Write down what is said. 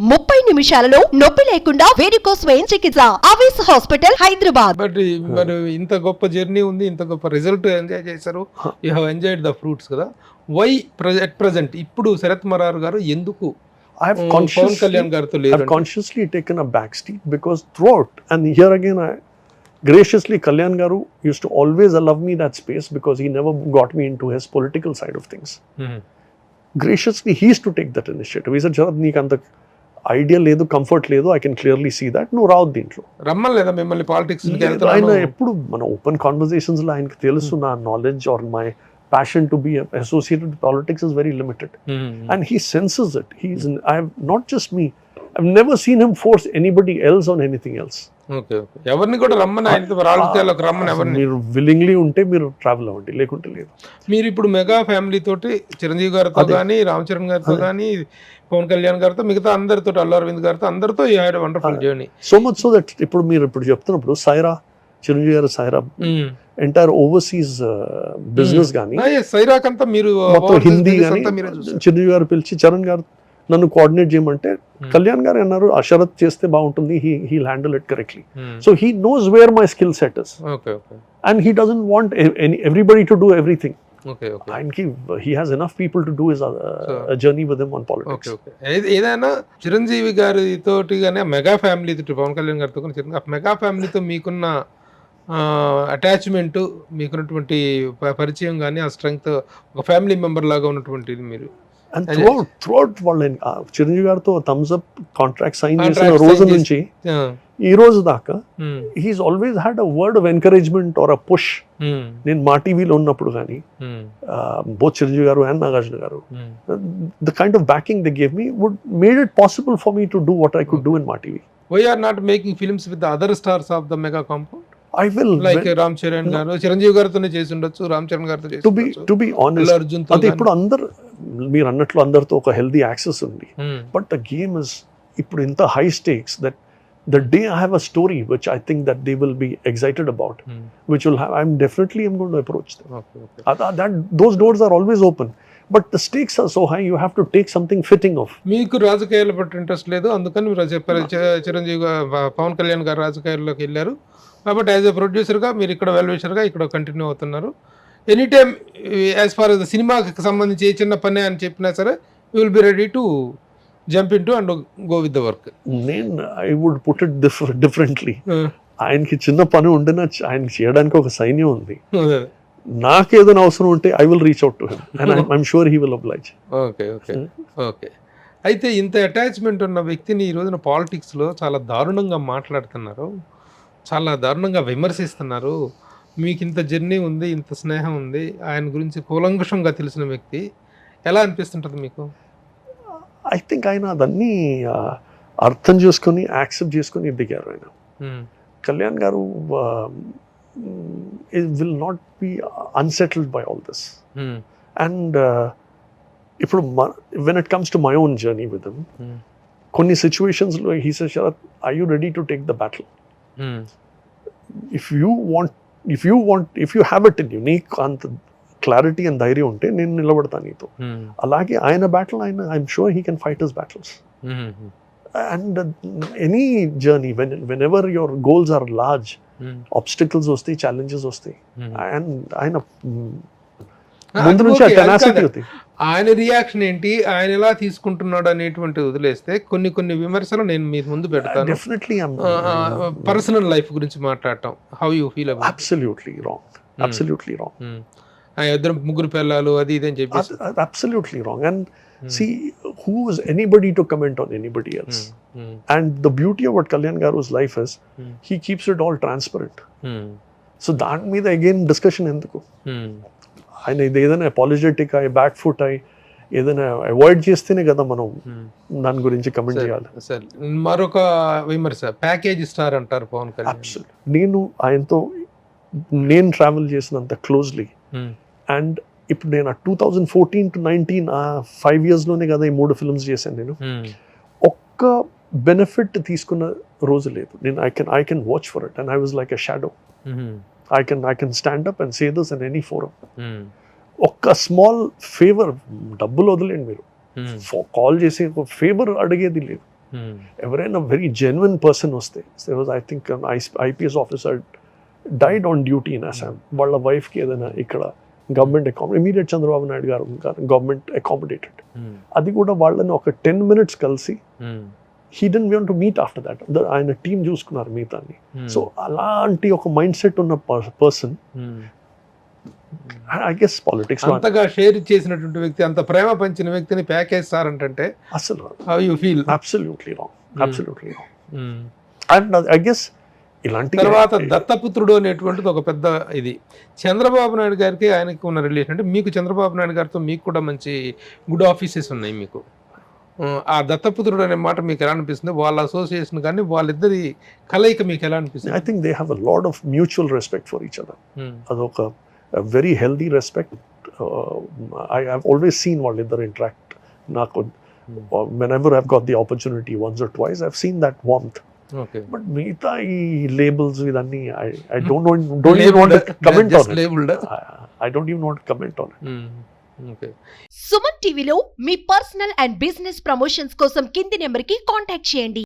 30 నిమిషాలలో నొప్పి లేకుండా వేడికోస్ వెయిన్ చికిత్స. ఆవేశ హాస్పిటల్, హైదరాబాద్. బట్ మరి ఇంత గొప్ప జర్నీ ఉంది, ఇంత గొప్ప రిజల్ట్ ఎంజాయ్ చేశారు, you have enjoyed the fruits కదా. వై అట్ ప్రెజెంట్ ఇప్పుడు శరత్ మరార్ గారు ఎందుకు పవన్ కళ్యాణ్ గారితో లేరు? I've consciously taken a back seat because throughout, and here again I graciously, Kalyan Garu used to always allow me that space because he never got me into his political side of things. Graciously he used to take that initiative. He said, Sharad, neeku anta idea ledu, comfort ledu, I can clearly see that, no రావద్దు దీంట్లో. రమ్మలేదా మిమ్మల్ని politics? ఆయన ఎప్పుడు మన open conversations లో ఆయనకి తెలుసు నా knowledge or my passion to be associated with politics is very limited. And he senses it. Not just me, I've never seen him force anybody else on anything else. Okay okay. ఎవరిని కూడా రమ్మని ఆయనతో రాజకీయాల్లోకి రమ్మని ఎవరిని? మీరు willingly ఉంటే మీరు ట్రావెల్ అవ్వండి, లేకుంటే లేదు. మీరు ఇప్పుడు మెగా ఫ్యామిలీ తోటి చిరంజీవి గారితో కానీ, రామ్ చరణ్ గారితో కానీ, పవన్ కళ్యాణ్ గారితో, మిగతా అందరితో, అల్లు అరవింద్ గారితో, అందరితో you had wonderful journey. So much so that ఇప్పుడు చెప్తున్నప్పుడు సైరా, చిరంజీవి గారు సైరా ఎంటైర్ ఓవర్సీస్ బిజినెస్ కానీ, సైరాక్ అంతా మీరు మొత్తం హిందీ కానీ చిరంజీవి గారు పిలిచి చరణ్ గారు నన్ను కోఆర్డినేట్ చేయమంటే కళ్యాణ్ గారు అన్నారు శరత్ చేస్తే బాగుంటుంది, he handle it correctly. So he knows where my skill set is and he doesn't want everybody to do everything. He has enough people to do his journey with him on politics. ఏదైనా చిరంజీవి గారితో కానీ mega ఫ్యామిలీతో, పవన్ కళ్యాణ్ గారితో కానీ, mega ఫ్యామిలీతో మీకున్న attachment, మీకున్నటువంటి పరిచయం కానీ, ఆ స్ట్రెంగ్త్, ఒక ఫ్యామిలీ మెంబర్ లాగా ఉన్నటువంటిది మీరు. And throughout వాళ్ళ చిరంజీవి గారితో థమ్స్ అప్ కాంట్రాక్ట్ సైన్ చేసిన రోజు నుంచి ఈ రోజు దాకా he's always had a word of encouragement or a push. నేను మా టీవీలో ఉన్నప్పుడు కానీ బోత్ చిరంజీవి గారు అండ్ నాగార్జున గారు, the kind of backing they gave me would made it possible for me to do what I could do in Maa TV. Why are not making films with the other stars of the mega compound? I will, like Ram Charan గారు, చిరంజీవి గారితోనే చేసి ఉండొచ్చు, రామ్ చరణ్ గారితో చేసి ఉండొచ్చు. To be honest, అది ఇప్పుడు అందరు మీరు అన్నట్లు అందరితో ఒక హెల్దీ యాక్సెస్ ఉంది. బట్ ద గేమ్ ఇస్ ఇప్పుడు ఇంత high స్టేక్స్ that the day I have a story which I think that they will be excited about, which will have, I'm going to approach them. That those doors are always open, but the stakes are so high, you have to take something fitting of. మీకు రాజకీయాల పట్ల interest లేదు, అందుకని మీరు చెప్పారు చిరంజీవి పవన్ కళ్యాణ్ గారు రాజకీయాల్లోకి వెళ్ళారు కాబట్టి యాజ్ ఎ ప్రొడ్యూసర్గా మీరు ఇక్కడ వెల్విషర్గా ఇక్కడ కంటిన్యూ అవుతున్నారు. Any time as far as సినిమాకి సంబంధించి ఏ చిన్న పని అని చెప్పినా సరే you will be ready to jump into and go with the work. I would put it differently. ఆయనకి చిన్న పని ఉండినా ఆయనకి చేయడానికి ఒక సైన్యం ఉంది. నాకు ఏదైనా అవసరం ఉంటే I will reach out to him and I'm sure he will oblige. Okay okay okay. అయితే ఇంత అటాచ్మెంట్ ఉన్న వ్యక్తిని ఈ రోజున పాలిటిక్స్లో చాలా దారుణంగా మాట్లాడుతున్నారు, చాలా దారుణంగా విమర్శిస్తున్నారు. మీకు ఇంత జర్నీ ఉంది, ఇంత స్నేహం ఉంది, ఆయన గురించి కూలంకషంగా తెలిసిన వ్యక్తి, ఎలా అనిపిస్తుంటుంది మీకు? ఐ థింక్ ఆయన అదన్నీ అర్థం చేసుకొని యాక్సెప్ట్ చేసుకొని దిగారు ఆయన. కళ్యాణ్ గారు will not be unsettled by all this. And ఇప్పుడు when it comes to my own journey with him, కొన్ని సిచ్యువేషన్స్లో he said, Sarath, are you ready to take the battle? if you have it in you, నీకు అంత clarity and ధైర్యం ఉంటే నేను నిలబడతాను నీతో. అలాగే ఆయన battle I'm sure he can fight his battles. And any journey whenever your goals are large, obstacles వస్తాయి, challenges వస్తాయి, అండ్ ఆయన ముందు నుంచి ఆ టెనాసిటీ ఉంది. ఆయన రియాక్షన్ ఏంటి, ఆయన ఎలా తీసుకుంటున్నాడు అనేటువంటి వదిలేస్తే కొన్ని విమర్శలు నేను మీ ముందు పెడతాను. డెఫినెట్లీ పర్సనల్ లైఫ్ గురించి మాట్లాడటం, how you feel about? Absolutely wrong. ఇద్దరు ముగ్గురు పిల్లలు అది ఇది అని చెప్పి absolutely wrong. And see, who is anybody to comment on anybody else? And the beauty of what Kalyan Garu's life is, he keeps it all transparent. So that మీద again discussion ఎందుకు? ఆయన ఇది ఏదైనా అపాలజెటిక్ అయ్యి back foot అయ్యి ఏదైనా avoid చేస్తేనే కదా మనం దాని గురించి కమెంట్ చేయాలి. మరొక విమర్శ, ప్యాకేజ్ స్టార్ అంటారు పవన్ కళ్యాణ్. నేను ఆయనతో ట్రావెల్ చేసినంత క్లోజ్లీ, అండ్ ఇప్పుడు నేను 2014 to 19 5 yearsలోనే కదా ఈ 3 films చేశాను. నేను ఒక్క బెనిఫిట్ తీసుకున్న రోజు లేదు. నేను I can watch for it and I was like a shadow. I can stand up and say this in any forum. ఒక్క స్మాల్ ఫేవర్, డబ్బులు వదిలేండి, మీరు కాల్ చేసి ఒక ఫేవర్ అడిగేది లేదు. ఎవరైనా వెరీ జెన్యున్ పర్సన్ వస్తే I think IPS officer died on duty in Assam, వాళ్ళ వైఫ్కి ఏదైనా ఇక్కడ గవర్నమెంట్ ఇమీడియట్ చంద్రబాబు నాయుడు గారు గవర్నమెంట్ అకామిడేటెడ్, అది కూడా వాళ్ళని ఒక 10 minutes కలిసి he didn't want to meet after that, ఆయన టీం చూసుకున్నారు మిగతాన్ని. సో అలాంటి ఒక మైండ్ సెట్ ఉన్న పర్సన్ ఐ గెస్ పాలిటిక్స్ అంతగా షేర్ చేసినటువంటి వ్యక్తి, అంత ప్రేమ పంచిన వ్యక్తిని ప్యాకేజ్ సార్ అంటే అసలు how you feel? Absolutely wrong. And I guess ఇలాంటి తర్వాత దత్తపుత్రుడు అనేటువంటిది ఒక పెద్ద ఇది. చంద్రబాబు నాయుడు గారికి ఆయనకి ఉన్న రిలేషన్ అంటే, మీకు చంద్రబాబు నాయుడు గారితో మీకు కూడా మంచి గుడ్ ఆఫీసెస్ ఉన్నాయి మీకు. ఆ దత్తపుత్రుడు అనే మాట మీకు ఎలా అనిపిస్తుంది? వాళ్ళ అసోసియేషన్ కానీ వాళ్ళిద్దరి కలయిక మీకు ఎలా అనిపిస్తుంది? I think they have a lot of mutual respect for each other. అదొక very healthy respect. I have always seen వాళ్ళిద్దరు ఇంటరాక్ట్. నాకు whenever I've got the opportunity, once or twice, I've seen that warmth. Okay. But మిగతా ఈ labels ఇదన్నీ I don't even want to comment on it. Labeled. I don't even want to comment on it. Okay. Suman టీవీలో మీ personal and business promotions కోసం కింది నెంబర్కి contact చేయండి.